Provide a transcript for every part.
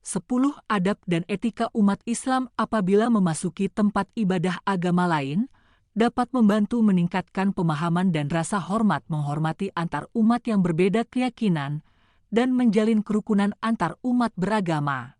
10 adab dan etika umat Islam apabila memasuki tempat ibadah agama lain, dapat membantu meningkatkan pemahaman dan rasa hormat menghormati antar umat yang berbeda keyakinan dan menjalin kerukunan antar umat beragama.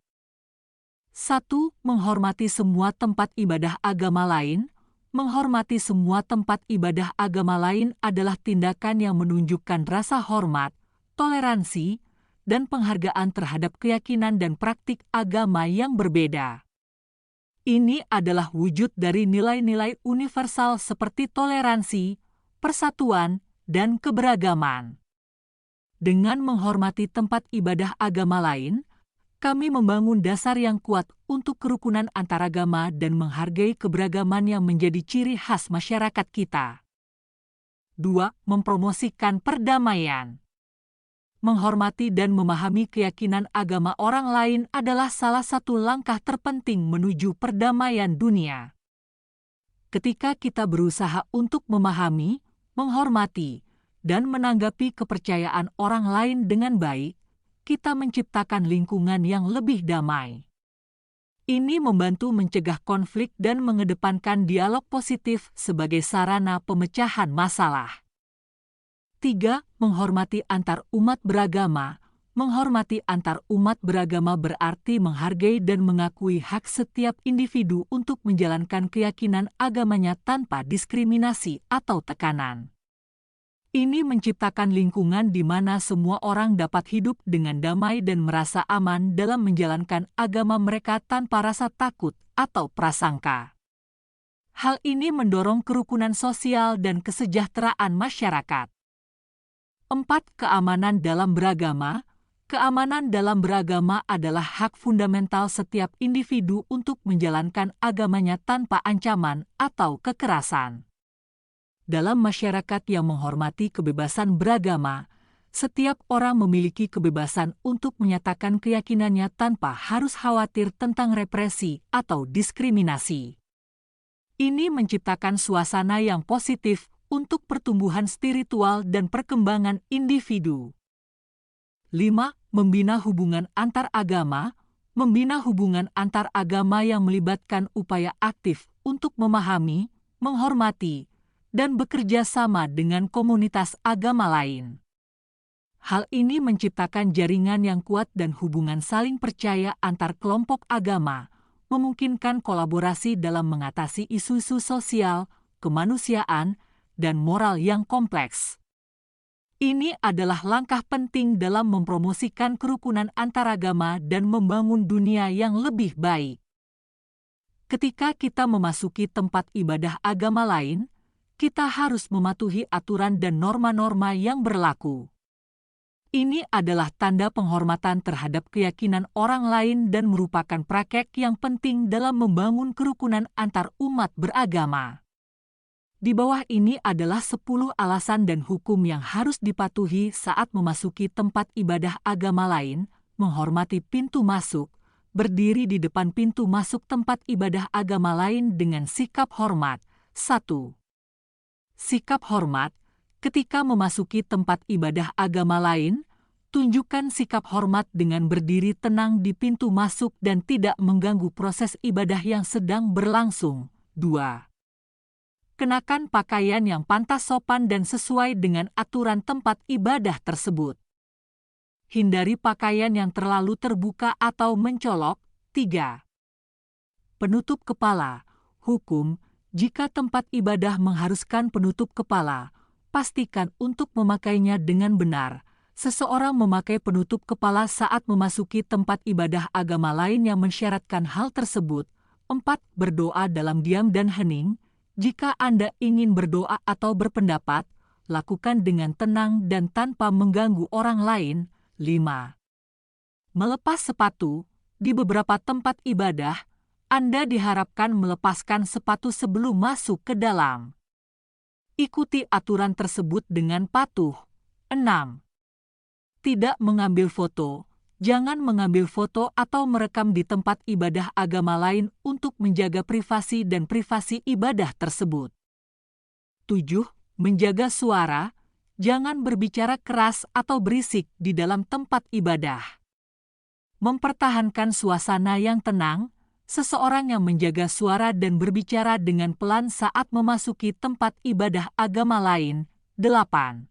1. Menghormati semua tempat ibadah agama lain. Menghormati semua tempat ibadah agama lain adalah tindakan yang menunjukkan rasa hormat, toleransi, dan penghargaan terhadap keyakinan dan praktik agama yang berbeda. Ini adalah wujud dari nilai-nilai universal seperti toleransi, persatuan, dan keberagaman. Dengan menghormati tempat ibadah agama lain, kami membangun dasar yang kuat untuk kerukunan antaragama dan menghargai keberagaman yang menjadi ciri khas masyarakat kita. 2. Mempromosikan perdamaian. Menghormati dan memahami keyakinan agama orang lain adalah salah satu langkah terpenting menuju perdamaian dunia. Ketika kita berusaha untuk memahami, menghormati, dan menanggapi kepercayaan orang lain dengan baik, kita menciptakan lingkungan yang lebih damai. Ini membantu mencegah konflik dan mengedepankan dialog positif sebagai sarana pemecahan masalah. 3. Menghormati antar umat beragama. Menghormati antar umat beragama berarti menghargai dan mengakui hak setiap individu untuk menjalankan keyakinan agamanya tanpa diskriminasi atau tekanan. Ini menciptakan lingkungan di mana semua orang dapat hidup dengan damai dan merasa aman dalam menjalankan agama mereka tanpa rasa takut atau prasangka. Hal ini mendorong kerukunan sosial dan kesejahteraan masyarakat. 4. Keamanan dalam beragama. Keamanan dalam beragama adalah hak fundamental setiap individu untuk menjalankan agamanya tanpa ancaman atau kekerasan. Dalam masyarakat yang menghormati kebebasan beragama, setiap orang memiliki kebebasan untuk menyatakan keyakinannya tanpa harus khawatir tentang represi atau diskriminasi. Ini menciptakan suasana yang positif untuk pertumbuhan spiritual dan perkembangan individu. 5. Membina hubungan antar agama. Membina hubungan antar agama yang melibatkan upaya aktif untuk memahami, menghormati, dan bekerja sama dengan komunitas agama lain. Hal ini menciptakan jaringan yang kuat dan hubungan saling percaya antar kelompok agama, memungkinkan kolaborasi dalam mengatasi isu-isu sosial, kemanusiaan, dan moral yang kompleks. Ini adalah langkah penting dalam mempromosikan kerukunan antaragama dan membangun dunia yang lebih baik. Ketika kita memasuki tempat ibadah agama lain, kita harus mematuhi aturan dan norma-norma yang berlaku. Ini adalah tanda penghormatan terhadap keyakinan orang lain dan merupakan praktek yang penting dalam membangun kerukunan antar umat beragama. Di bawah ini adalah 10 alasan dan hukum yang harus dipatuhi saat memasuki tempat ibadah agama lain. Menghormati pintu masuk. Berdiri di depan pintu masuk tempat ibadah agama lain dengan sikap hormat. 1. Sikap hormat. Ketika memasuki tempat ibadah agama lain, tunjukkan sikap hormat dengan berdiri tenang di pintu masuk dan tidak mengganggu proses ibadah yang sedang berlangsung. 2. Kenakan pakaian yang pantas sopan dan sesuai dengan aturan tempat ibadah tersebut. Hindari pakaian yang terlalu terbuka atau mencolok. 3. Penutup kepala. Hukum, jika tempat ibadah mengharuskan penutup kepala, pastikan untuk memakainya dengan benar. Seseorang memakai penutup kepala saat memasuki tempat ibadah agama lain yang mensyaratkan hal tersebut. 4. Berdoa dalam diam dan hening. Jika Anda ingin berdoa atau berpendapat, lakukan dengan tenang dan tanpa mengganggu orang lain. 5. Melepas sepatu. Di beberapa tempat ibadah, Anda diharapkan melepaskan sepatu sebelum masuk ke dalam. Ikuti aturan tersebut dengan patuh. 6. Tidak mengambil foto. Jangan mengambil foto atau merekam di tempat ibadah agama lain untuk menjaga privasi dan privasi ibadah tersebut. 7. Menjaga suara. Jangan berbicara keras atau berisik di dalam tempat ibadah. Mempertahankan suasana yang tenang, seseorang yang menjaga suara dan berbicara dengan pelan saat memasuki tempat ibadah agama lain. 8.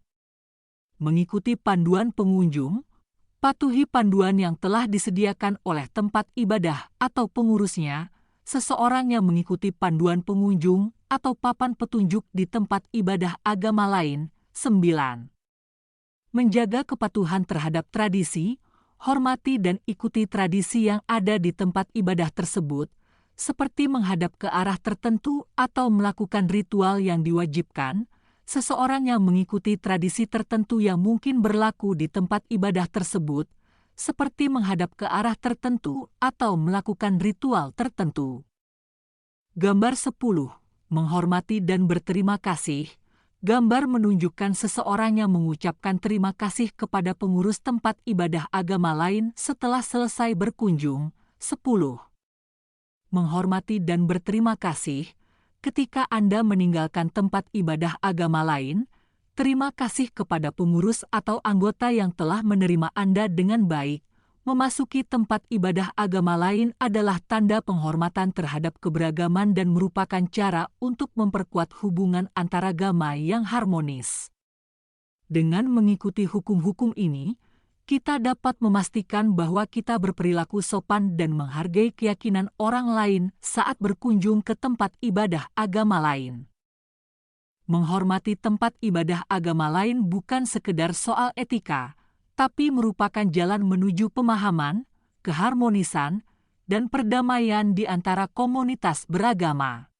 Mengikuti panduan pengunjung, patuhi panduan yang telah disediakan oleh tempat ibadah atau pengurusnya. Seseorang yang mengikuti panduan pengunjung atau papan petunjuk di tempat ibadah agama lain. 9. Menjaga kepatuhan terhadap tradisi, hormati dan ikuti tradisi yang ada di tempat ibadah tersebut, seperti menghadap ke arah tertentu atau melakukan ritual yang diwajibkan. Seseorang yang mengikuti tradisi tertentu yang mungkin berlaku di tempat ibadah tersebut, seperti menghadap ke arah tertentu atau melakukan ritual tertentu. Gambar 10. Menghormati dan berterima kasih. Gambar menunjukkan seseorang yang mengucapkan terima kasih kepada pengurus tempat ibadah agama lain setelah selesai berkunjung. 10. Menghormati dan berterima kasih. Ketika Anda meninggalkan tempat ibadah agama lain, terima kasih kepada pengurus atau anggota yang telah menerima Anda dengan baik. Memasuki tempat ibadah agama lain adalah tanda penghormatan terhadap keberagaman dan merupakan cara untuk memperkuat hubungan antaragama yang harmonis. Dengan mengikuti hukum-hukum ini, kita dapat memastikan bahwa kita berperilaku sopan dan menghargai keyakinan orang lain saat berkunjung ke tempat ibadah agama lain. Menghormati tempat ibadah agama lain bukan sekedar soal etika, tapi merupakan jalan menuju pemahaman, keharmonisan, dan perdamaian di antara komunitas beragama.